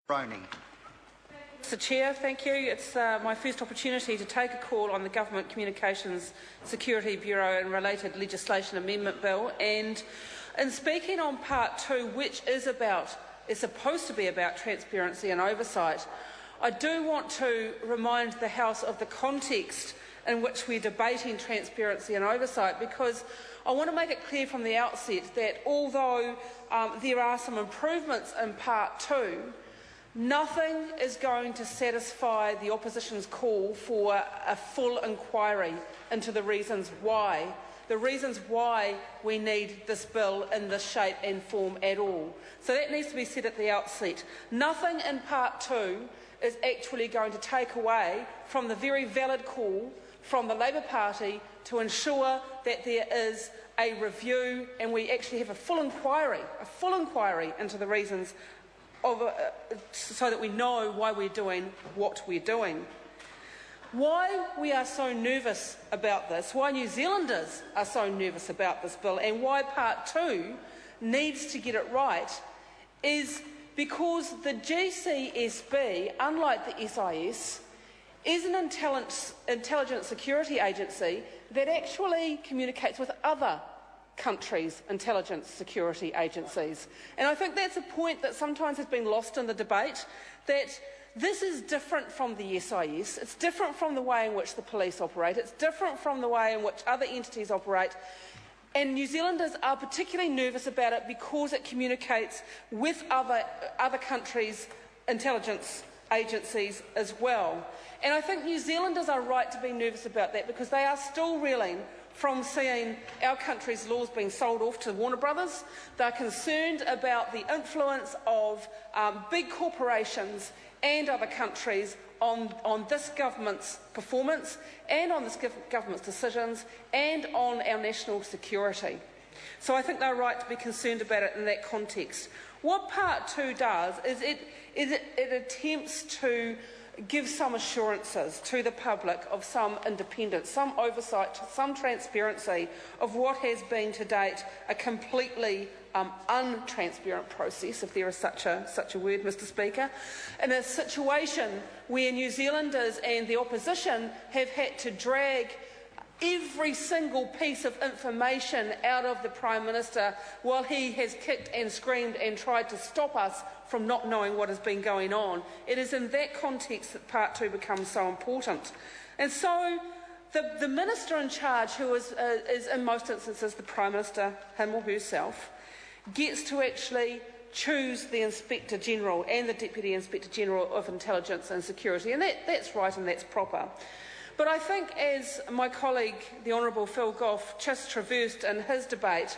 Mr Chair, thank you. It's my first opportunity to take a call on the Government Communications Security Bureau and related legislation amendment bill. And in speaking on part 2, which is supposed to be about transparency and oversight, I do want to remind the House of the context in which we're debating transparency and oversight, because I want to make it clear from the outset that although there are some improvements in part 2, nothing is going to satisfy the opposition's call for a full inquiry into the reasons why we need this bill in this shape and form at all. So that needs to be said at the outset. Nothing in part 2 is actually going to take away from the very valid call from the Labour Party to ensure that there is a review and we actually have a full inquiry into the reasons so that we know why we're doing what we're doing. Why we are so nervous about this, why New Zealanders are so nervous about this bill, and why part 2 needs to get it right is because the GCSB, unlike the SIS, is an intelligence security agency that actually communicates with other countries' intelligence security agencies. And I think that's a point that sometimes has been lost in the debate, that this is different from the SIS, it's different from the way in which the police operate, it's different from the way in which other entities operate, and New Zealanders are particularly nervous about it because it communicates with other countries' intelligence agencies as well. And I think New Zealanders are right to be nervous about that because they are still reeling from seeing our country's laws being sold off to Warner Brothers. They're concerned about the influence of big corporations and other countries on this government's performance and on this government's decisions and on our national security. So I think they're right to be concerned about it in that context. What Part 2 does is it attempts to give some assurances to the public of some independence, some oversight, some transparency of what has been to date a completely untransparent process, if there is such a word, Mr Speaker, in a situation where New Zealanders and the opposition have had to drag every single piece of information out of the Prime Minister while he has kicked and screamed and tried to stop us from not knowing what has been going on. It is in that context that Part 2 becomes so important. And so the Minister in charge, who is in most instances the Prime Minister, him or herself, gets to actually choose the Inspector General and the Deputy Inspector General of Intelligence and Security, and that's right and that's proper. But I think, as my colleague, the Honourable Phil Goff, just traversed in his debate,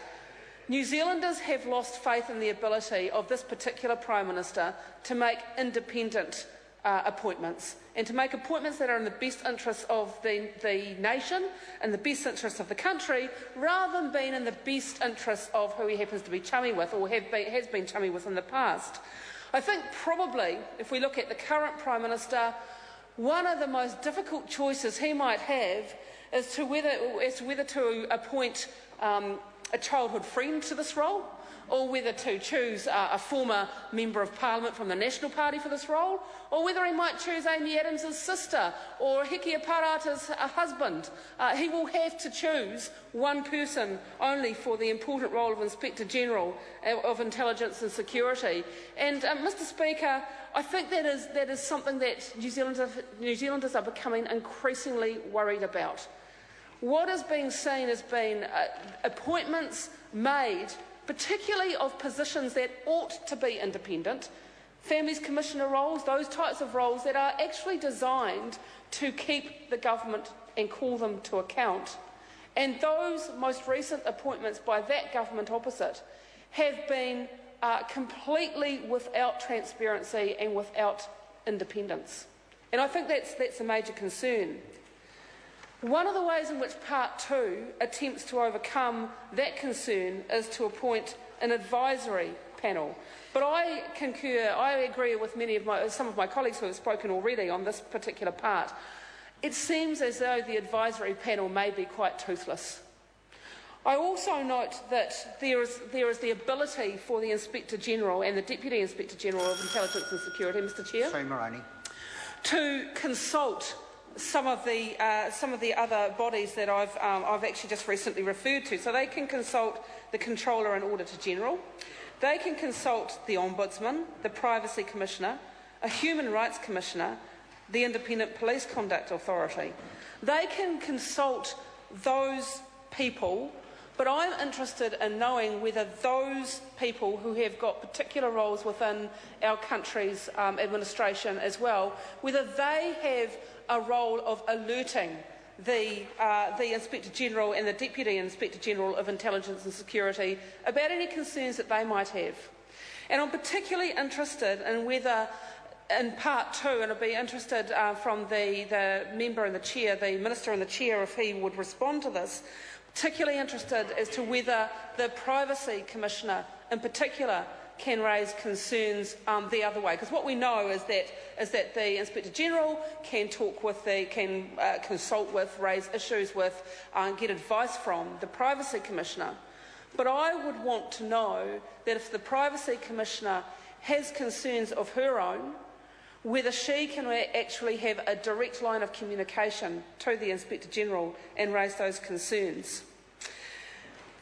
New Zealanders have lost faith in the ability of this particular Prime Minister to make independent appointments and to make appointments that are in the best interests of the nation and the best interests of the country, rather than being in the best interests of who he happens to be chummy with or has been chummy with in the past. I think probably, if we look at the current Prime Minister, one of the most difficult choices he might have is to whether to appoint a childhood friend to this role, or whether to choose a former Member of Parliament from the National Party for this role, or whether he might choose Amy Adams' sister or Hikia Parata's husband. He will have to choose one person only for the important role of Inspector General of Intelligence and Security. And Mr Speaker, I think that is something that New Zealanders are becoming increasingly worried about. What is being seen as being appointments made, particularly of positions that ought to be independent, Families Commissioner roles, those types of roles that are actually designed to keep the government and call them to account. And those most recent appointments by that government opposite have been completely without transparency and without independence. And I think that's a major concern. One of the ways in which Part 2 attempts to overcome that concern is to appoint an advisory panel. But I concur, I agree with some of my colleagues who have spoken already on this particular part. It seems as though the advisory panel may be quite toothless. I also note that there is the ability for the Inspector General and the Deputy Inspector General of Intelligence and Security, Mr Chair, to consult some of the other bodies that I've actually just recently referred to. So they can consult the Controller and Auditor General, they can consult the Ombudsman, the Privacy Commissioner, a Human Rights Commissioner, the Independent Police Conduct Authority. They can consult those people, but I'm interested in knowing whether those people who have got particular roles within our country's administration as well, whether they have a role of alerting the Inspector General and the Deputy Inspector General of Intelligence and Security about any concerns that they might have. And I'm particularly interested in whether, in part two, and I'd be interested from the member and the chair, the minister and the chair, if he would respond to this, particularly interested as to whether the Privacy Commissioner in particular can raise concerns the other way. Because what we know is that the Inspector General can consult with, raise issues with, get advice from the Privacy Commissioner. But I would want to know that if the Privacy Commissioner has concerns of her own, whether she can actually have a direct line of communication to the Inspector General and raise those concerns.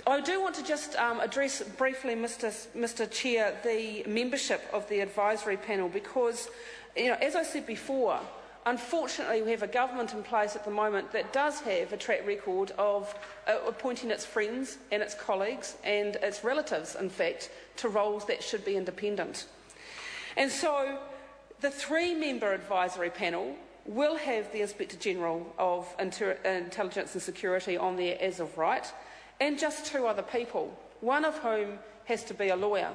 I do want to just address briefly, Mr Chair, the membership of the advisory panel because, as I said before, unfortunately we have a government in place at the moment that does have a track record of appointing its friends and its colleagues and its relatives, in fact, to roles that should be independent. And so the three-member advisory panel will have the Inspector General of Intelligence and Security on there as of right, and just two other people, one of whom has to be a lawyer.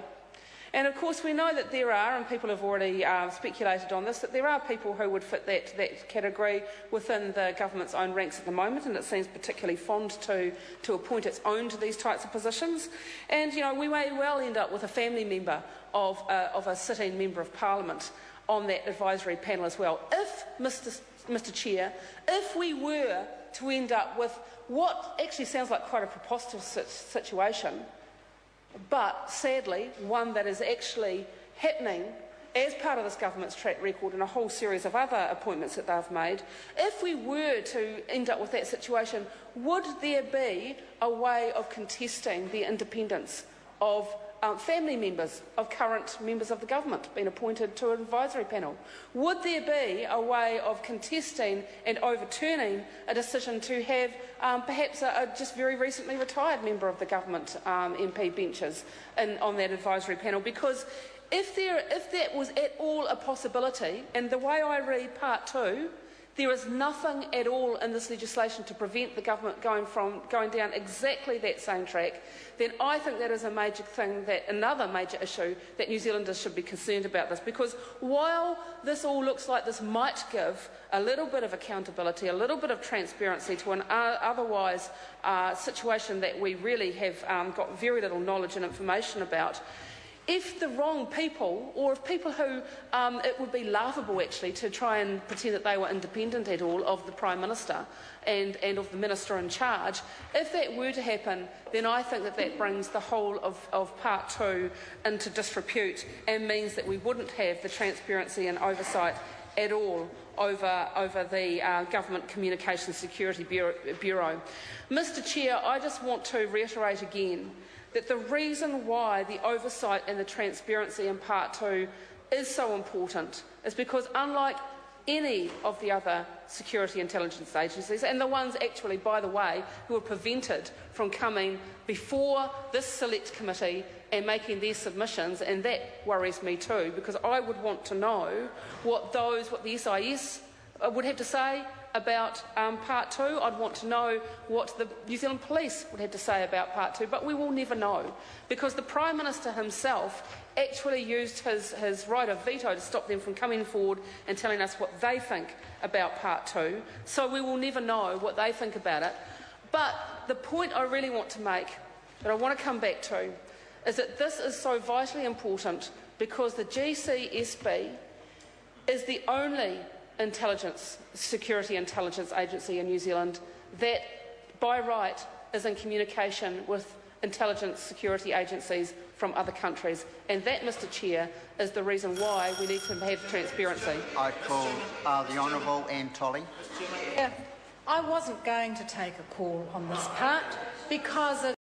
And of course we know that there are, and people have already speculated on this, that there are people who would fit that category within the government's own ranks at the moment, and it seems particularly fond to appoint its own to these types of positions. And we may well end up with a family member of a sitting Member of Parliament on that advisory panel as well. If, Mr Chair, if we were to end up with what actually sounds like quite a preposterous situation, but sadly one that is actually happening as part of this government's track record and a whole series of other appointments that they've made, if we were to end up with that situation, would there be a way of contesting the independence of family members of current members of the government being appointed to an advisory panel? Would there be a way of contesting and overturning a decision to have perhaps a just very recently retired member of the government MP benches on that advisory panel? Because if that was at all a possibility, and the way I read part two, there is nothing at all in this legislation to prevent the government going down exactly that same track, then I think that is a major thing, another major issue that New Zealanders should be concerned about this. Because while this all looks like this might give a little bit of accountability, a little bit of transparency to an otherwise situation that we really have got very little knowledge and information about, if the wrong people, or if people who it would be laughable actually to try and pretend that they were independent at all of the Prime Minister and of the Minister in charge, if that were to happen, then I think that brings the whole of part two into disrepute and means that we wouldn't have the transparency and oversight at all over the Government Communications Security Bureau. Mr Chair, I just want to reiterate again that the reason why the oversight and the transparency in part two is so important is because, unlike any of the other security intelligence agencies, and the ones actually, by the way, who were prevented from coming before this select committee and making their submissions, and that worries me too, because I would want to know what the SIS would have to say about part two. I'd want to know what the New Zealand Police would have to say about part two, but we will never know, because the Prime Minister himself actually used his right of veto to stop them from coming forward and telling us what they think about part two, so we will never know what they think about it. But the point I really want to make, that I want to come back to, is that this is so vitally important because the GCSB is the only security intelligence agency in New Zealand that, by right, is in communication with intelligence security agencies from other countries, and that, Mr Chair, is the reason why we need to have transparency. I call the Honourable Anne Tolley. I wasn't going to take a call on this part because